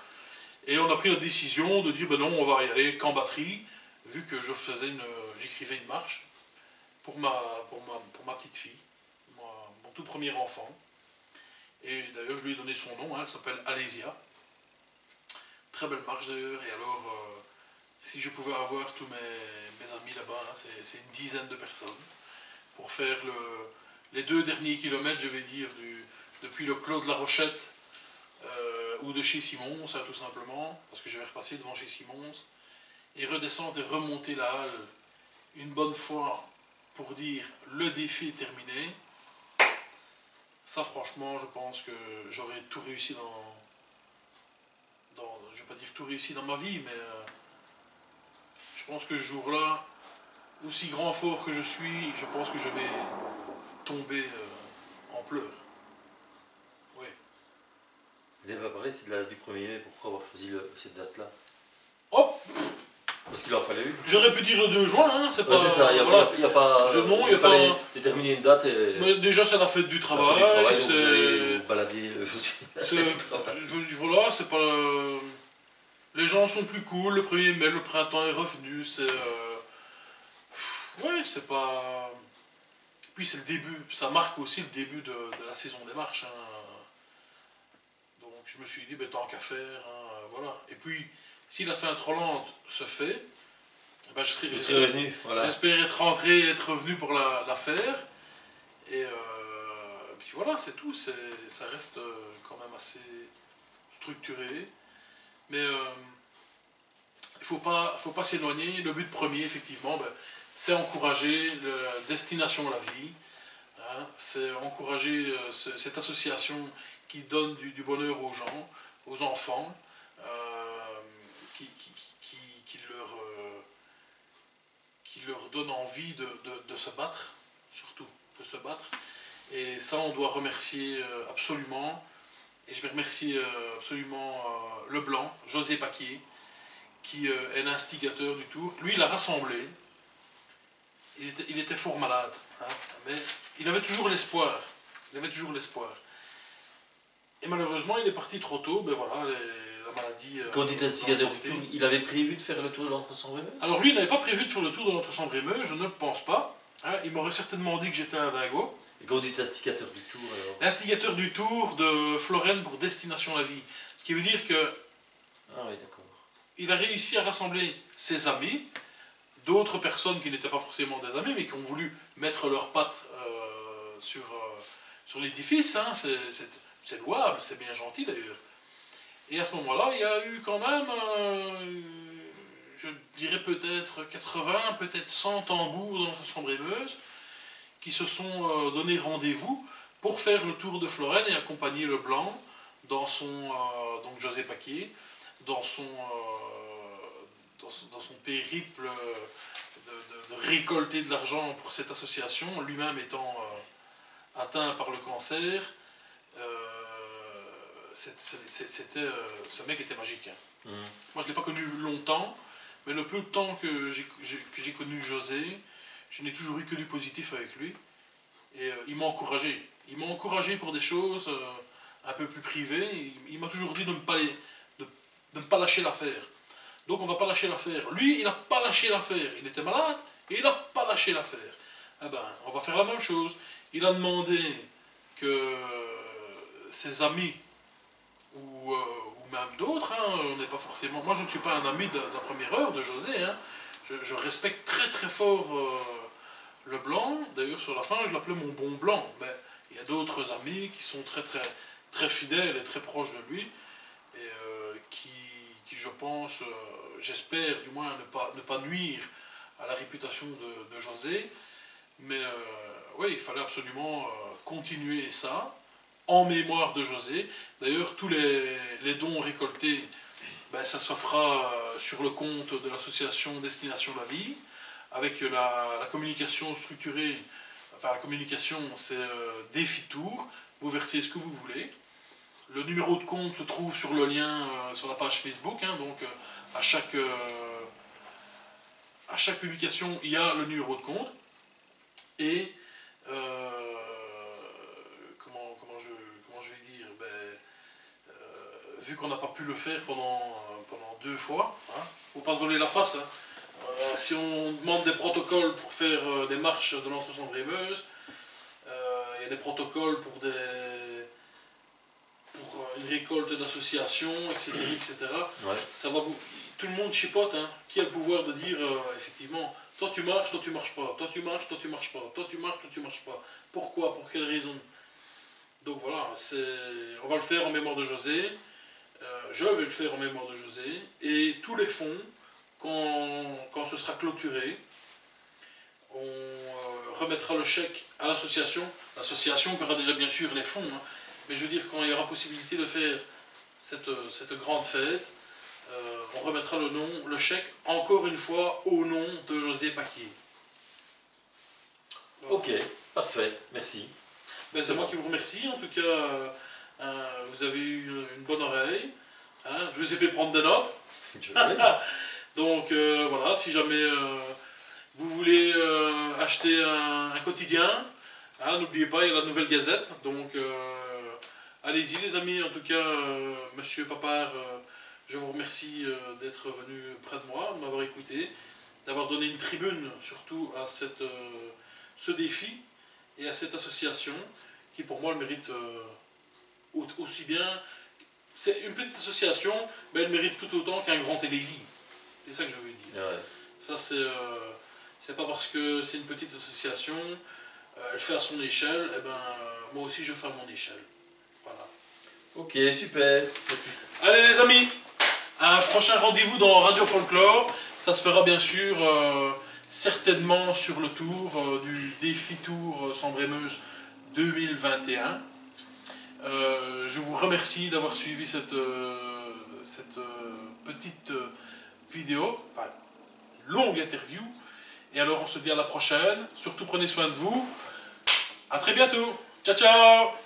Et on a pris la décision de dire, ben non, on va y aller qu'en batterie, vu que j'écrivais une marche pour ma petite fille, mon tout premier enfant. Et d'ailleurs, je lui ai donné son nom, hein, elle s'appelle Alésia. Très belle marche d'ailleurs, et alors, si je pouvais avoir tous mes amis là-bas, hein, c'est une dizaine de personnes, pour faire les 2 derniers kilomètres, je vais dire, depuis le Clos de la Rochette, ou de chez Simons, hein, tout simplement, parce que je vais repasser devant chez Simons, et redescendre et remonter la halle une bonne fois pour dire le défi est terminé. Ça, franchement, je pense que j'aurais tout réussi je ne vais pas dire tout réussi dans ma vie, mais je pense que ce jour-là, aussi grand fort que je suis, je pense que je vais tomber en pleurs. Oui. Vous n'avez pas parlé, c'est de la date du 1er mai, pourquoi avoir choisi cette date-là? Hop! Parce qu'il en fallait une. J'aurais pu dire le 2 juin, hein, c'est pas... C'est ça, il n'y a pas... Non, il fallait déterminer une date et... Mais déjà, c'est la fête du travail, c'est... balader voilà, c'est pas... Les gens sont plus cool, le 1er mai, le printemps est revenu, c'est... Ouais, c'est pas... Puis c'est le début, ça marque aussi le début de la saison des marches. Hein. Donc je me suis dit, ben, tant qu'à faire, hein, voilà. Et puis, si la Sainte-Rolande se fait, ben, j'espère être rentré, être revenu pour la faire. Et puis voilà, c'est tout, ça reste quand même assez structuré. Mais il faut pas s'éloigner. Le but premier, effectivement, ben, c'est encourager la destination à la vie, hein, c'est encourager cette association qui donne du bonheur aux gens, aux enfants, qui leur donne envie de se battre, surtout. de se battre. Et ça, on doit remercier absolument. Et je vais remercier absolument Leblanc, José Paquier, qui est l'instigateur du tour. Lui, il a rassemblé. Il était fort malade, hein, mais il avait toujours l'espoir. Il avait toujours l'espoir. Et malheureusement, il est parti trop tôt. Ben voilà, la maladie. Quand il était instigateur du tour, il avait prévu de faire le tour de l'Entre-Sambre-et-Meuse? Alors lui, il n'avait pas prévu de faire le tour de l'Entre-Sambre-et-Meuse, je ne le pense pas. Hein, il m'aurait certainement dit que j'étais un dingo. Et quand on dit instigateur du tour, alors? L'instigateur du tour de Florène pour Destination la Vie. Ce qui veut dire que. Ah oui, d'accord. Il a réussi à rassembler ses amis, d'autres personnes qui n'étaient pas forcément des amis, mais qui ont voulu mettre leurs pattes sur l'édifice. Hein. C'est louable, c'est bien gentil d'ailleurs. Et à ce moment-là, il y a eu quand même, je dirais peut-être 80, peut-être 100 tambours dans l'Entre-Sambre-et-Meuse qui se sont donné rendez-vous pour faire le tour de Florène et accompagner Leblanc dans son, donc José Paquier, dans son périple de récolter de l'argent pour cette association, lui-même étant atteint par le cancer. Ce mec était magique. Hein. Moi, je ne l'ai pas connu longtemps, mais le peu de temps que j'ai connu José, je n'ai toujours eu que du positif avec lui. Et il m'a encouragé. Il m'a encouragé pour des choses un peu plus privées. Il m'a toujours dit de ne pas lâcher l'affaire. Donc on ne va pas lâcher l'affaire. Lui, il n'a pas lâché l'affaire. Il était malade et il n'a pas lâché l'affaire. Eh ben, on va faire la même chose. Il a demandé que ses amis ou même d'autres, hein, on n'est pas forcément. Moi, je ne suis pas un ami de la première heure de José. Hein. Je respecte très très fort Leblanc. D'ailleurs, sur la fin, je l'appelais mon bon blanc. Mais il y a d'autres amis qui sont très très très fidèles et très proches de lui et qui je pense, j'espère du moins ne pas nuire à la réputation de José. Mais oui, il fallait absolument continuer ça en mémoire de José. D'ailleurs, tous les dons récoltés, ben, ça se fera sur le compte de l'association Destination la Vie, avec la communication structurée. Enfin, la communication, c'est Défi Tour. Vous versez ce que vous voulez. Le numéro de compte se trouve sur le lien sur la page Facebook. Hein, donc, à chaque publication, il y a le numéro de compte. Et comment je vais dire, ben, vu qu'on n'a pas pu le faire pendant 2 fois, il ne faut pas se voler la face. Hein. Si on demande des protocoles pour faire des marches de l'Entre-Sambre-et-Meuse, il y a des protocoles pour une récolte d'associations, etc. Ouais. Ça va, tout le monde chipote. Hein. Qui a le pouvoir de dire, effectivement, toi tu marches pas, toi tu marches pas, toi tu marches pas. Pourquoi? Pour quelle raison? Donc voilà, on va le faire en mémoire de José. Je vais le faire en mémoire de José. Et tous les fonds, quand ce sera clôturé, on remettra le chèque à l'association. L'association qui aura déjà bien sûr les fonds. Hein. Mais je veux dire, quand il y aura possibilité de faire cette grande fête, on remettra le chèque, encore une fois, au nom de José Paquier. Voilà. Ok, parfait, merci. Ben, c'est moi qui vous remercie, en tout cas, vous avez eu une bonne oreille, hein, je vous ai fait prendre des notes. Donc voilà, si jamais vous voulez acheter un quotidien, hein, n'oubliez pas, il y a la Nouvelle Gazette, donc allez-y les amis, en tout cas, Monsieur Papard, je vous remercie d'être venu près de moi, de m'avoir écouté, d'avoir donné une tribune surtout à ce défi et à cette association qui pour moi le mérite aussi bien. C'est une petite association, mais elle mérite tout autant qu'un grand télévis. C'est ça que je veux dire. Ouais. Ça c'est pas parce que c'est une petite association, elle fait à son échelle, et ben moi aussi je fais à mon échelle. Voilà. Ok, super. Allez les amis, un prochain rendez-vous dans Radio Folklore. Ça se fera bien sûr certainement sur le tour du Défi Tour Sambre-et-Meuse 2021. Je vous remercie d'avoir suivi cette petite vidéo, enfin longue interview. Et alors on se dit à la prochaine. Surtout prenez soin de vous. À très bientôt. Ciao, ciao.